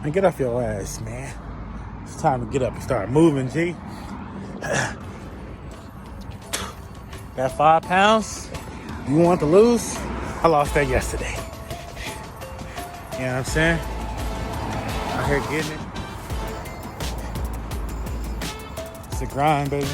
Man, get off your ass, man. It's time to get up and start moving, G. That 5 pounds you want to lose? I lost that yesterday. You know what I'm saying? Out here getting it. It's a grind, baby.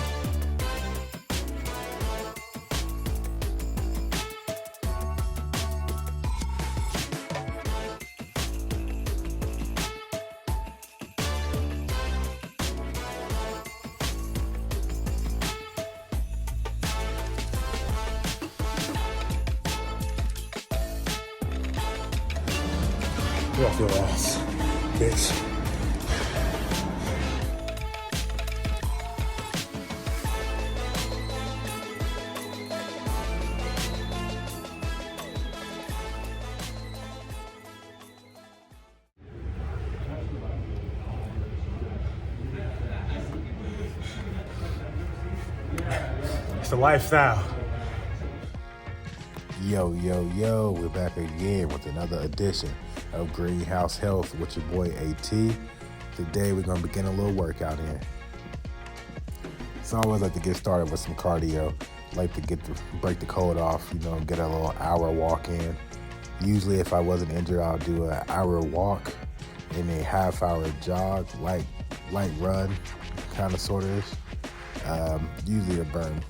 Get off your ass, bitch. It's a lifestyle. Yo, we're back again with another edition of Greenhouse Health with your boy AT. Today we're going to begin a little workout in. So I always like to get started with some cardio. Like to break the cold off, get a little hour walk in. Usually if I wasn't injured, I'll do an hour walk and a half-hour jog, light run, kind of sort of. Usually I burn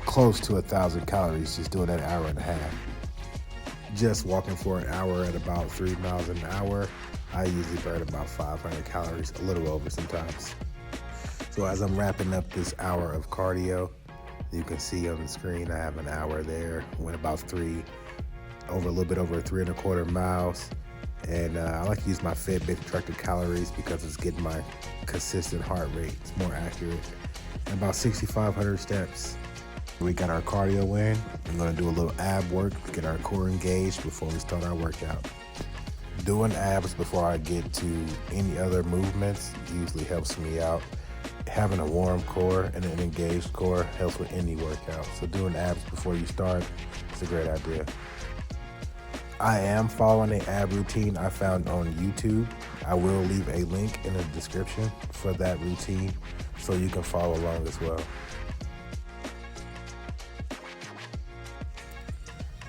close to 1,000 calories just doing that hour and a half. Just walking for an hour at about 3 miles an hour, I usually burn about 500 calories, a little over sometimes. So as I'm wrapping up this hour of cardio, you can see on the screen I have an hour there, went about a little bit over 3.25 miles. And I like to use my Fitbit to track the calories because it's getting my consistent heart rate. It's more accurate. And about 6,500 steps. We got our cardio in. I'm gonna do a little ab work to get our core engaged before we start our workout. Doing abs before I get to any other movements usually helps me out. Having a warm core and an engaged core helps with any workout. So doing abs before you start is a great idea. I am following an ab routine I found on YouTube. I will leave a link in the description for that routine so you can follow along as well.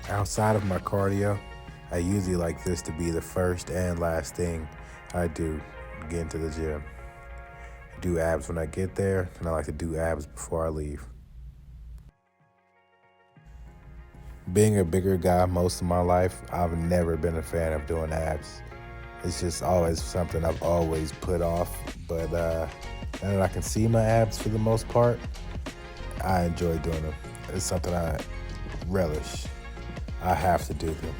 Outside of my cardio, I usually like this to be the first and last thing I do get into the gym. I do abs when I get there, and I like to do abs before I leave. Being a bigger guy most of my life, I've never been a fan of doing abs. It's just always something I've always put off, but now that I can see my abs for the most part, I enjoy doing them. It's something I relish. I have to do them.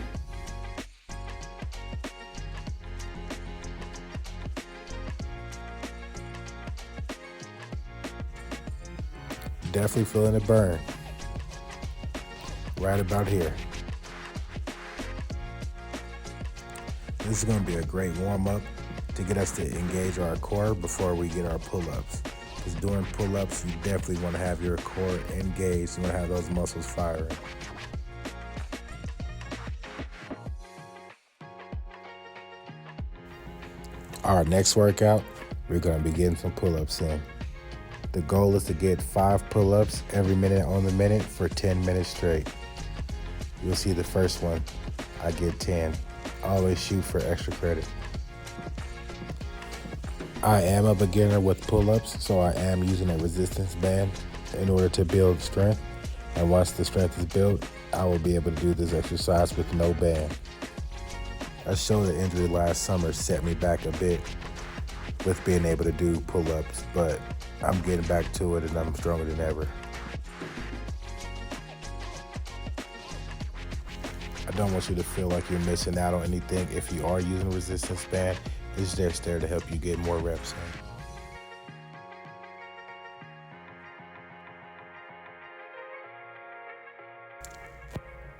Definitely feeling the burn. Right about here. This is going to be a great warm-up to get us to engage our core before we get our pull-ups. Because during pull-ups, you definitely want to have your core engaged. You want to have those muscles firing. Our next workout, we're going to be getting some pull-ups in. The goal is to get 5 pull-ups every minute on the minute for 10 minutes straight. You'll see the first one, I get 10. Always shoot for extra credit. I am a beginner with pull-ups, so I am using a resistance band in order to build strength. And once the strength is built, I will be able to do this exercise with no band. A shoulder injury last summer set me back a bit with being able to do pull-ups, but I'm getting back to it and I'm stronger than ever. I don't want you to feel like you're missing out on anything if you are using a resistance band. It's just there to help you get more reps in.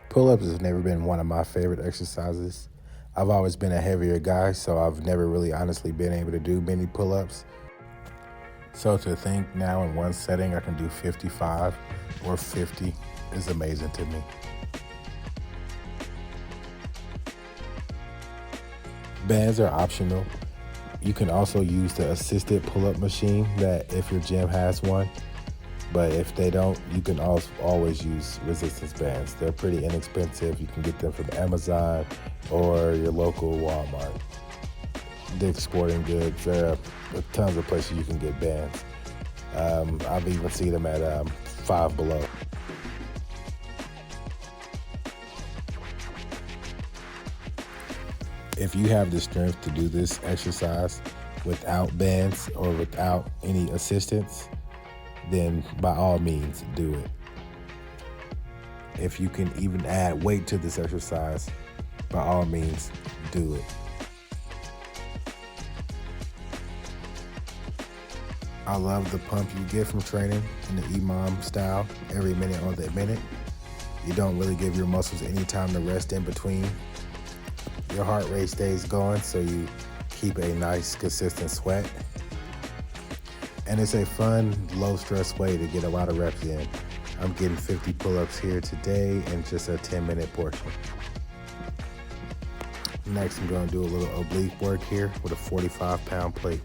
Pull-ups has never been one of my favorite exercises. I've always been a heavier guy, so I've never really honestly been able to do many pull-ups. So to think now in one setting I can do 55 or 50 is amazing to me. Bands are optional, You can also use the assisted pull-up machine that if your gym has one. But if they don't, you can always use resistance bands. They're pretty inexpensive. You can get them from Amazon or your local Walmart. Dick's Sporting Goods. There are tons of places you can get bands. I've even seen them at Five Below. If you have the strength to do this exercise without bands or without any assistance, then by all means do it. If you can even add weight to this exercise, by all means do it. I love the pump you get from training in the EMOM style, every minute on the minute. You don't really give your muscles any time to rest in between. Your heart rate stays going, so you keep a nice, consistent sweat. And it's a fun, low-stress way to get a lot of reps in. I'm getting 50 pull-ups here today in just a 10-minute portion. Next, I'm going to do a little oblique work here with a 45-pound plate.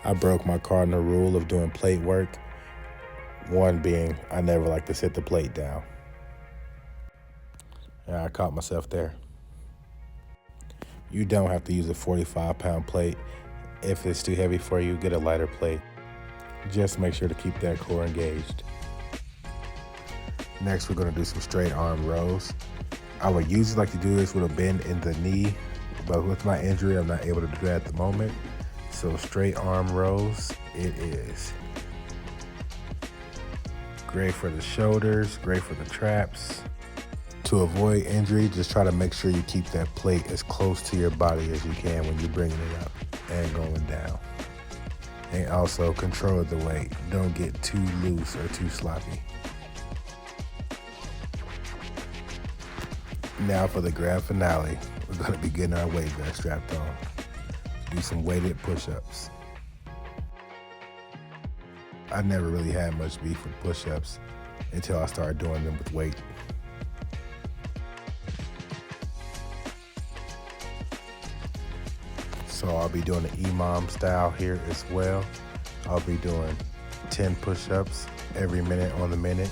I broke my cardinal rule of doing plate work. One being, I never like to sit the plate down. Yeah, I caught myself there. You don't have to use a 45-pound plate. If it's too heavy for you, get a lighter plate. Just make sure to keep that core engaged. Next, we're going to do some straight arm rows. I would usually like to do this with a bend in the knee, but with my injury, I'm not able to do that at the moment. So straight arm rows it is. Great for the shoulders, great for the traps. To avoid injury, just try to make sure you keep that plate as close to your body as you can when you're bringing it up and going down. And also control the weight. Don't get too loose or too sloppy. Now for the grand finale, we're going to be getting our weight vest strapped on. Do some weighted push-ups. I never really had much beef with push-ups until I started doing them with weight. So I'll be doing the EMOM style here as well. I'll be doing 10 push-ups every minute on the minute.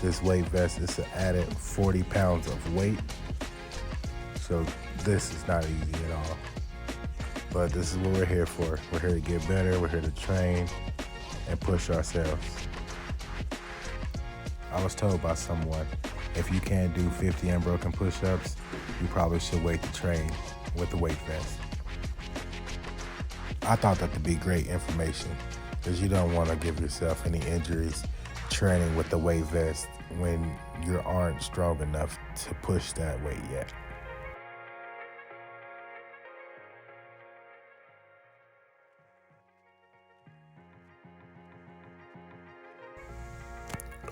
This weight vest is an added 40 pounds of weight. So this is not easy at all. But this is what we're here for. We're here to get better, we're here to train and push ourselves. I was told by someone, if you can't do 50 unbroken push-ups, you probably should wait to train with the weight vest. I thought that to be great information, because you don't want to give yourself any injuries training with the weight vest when you aren't strong enough to push that weight yet.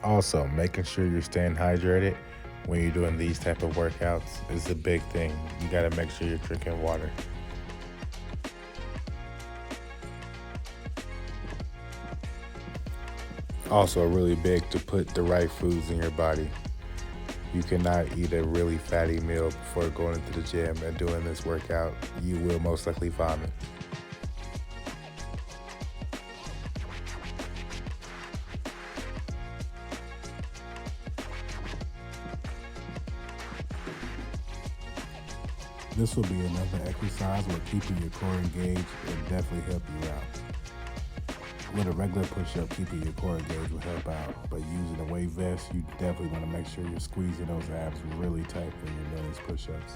Also, making sure you're staying hydrated when you're doing these type of workouts is a big thing. You gotta make sure you're drinking water. Also really big to put the right foods in your body. You cannot eat a really fatty meal before going into the gym and doing this workout. You will most likely vomit. This will be another exercise where keeping your core engaged will definitely help you out. With a regular push-up, keeping your core engaged will help out, but using a weight vest, you definitely want to make sure you're squeezing those abs really tight when you're doing these push-ups.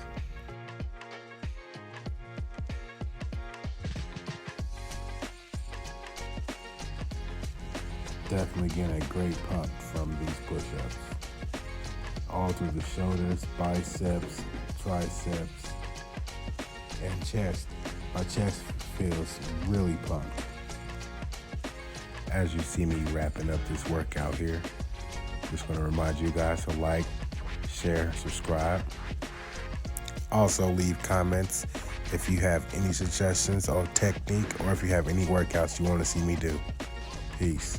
Definitely getting a great pump from these push-ups. All through the shoulders, biceps, triceps, and chest. My chest feels really pumped. As you see me wrapping up this workout here, just going to remind you guys to like, share, subscribe. Also leave comments if you have any suggestions on technique or if you have any workouts you want to see me do. Peace.